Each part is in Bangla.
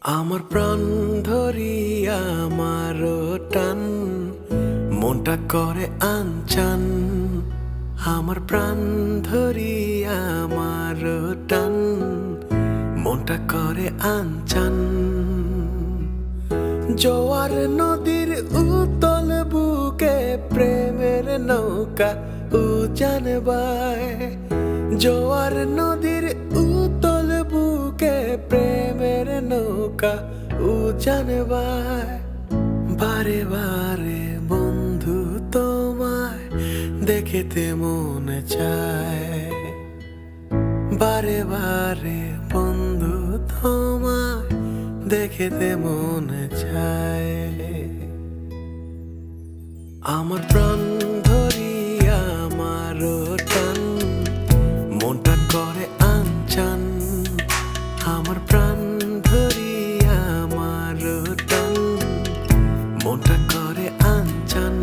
আমার প্রাণ ধরিয়া আমার টান মনটা করে আনচান। আমার প্রাণ ধরিয়া আমার টান মনটা করে আনচান। জোয়ার নদীর উতল বুকে প্রেমের নৌকা উজান বায়। জোয়ার নদীর উতল বুকে প্রেমের নৌকা উজান বায়। বারে বারে বন্ধু তোমায় দেখিতে মনে চায়। বারে বারে বন্ধু তোমায় দেখিতে মনে চায়। আমার প্রাণ ধরিয়া আমার টান মনটা করে আনচান। আমার প্রাণ ধরিয়া আমার টান মনটা করে আনচান।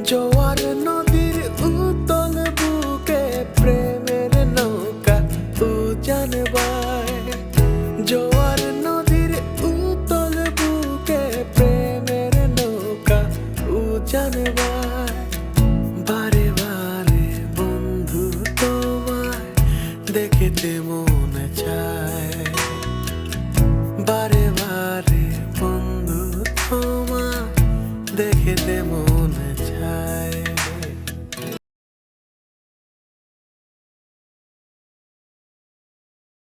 জোয়ার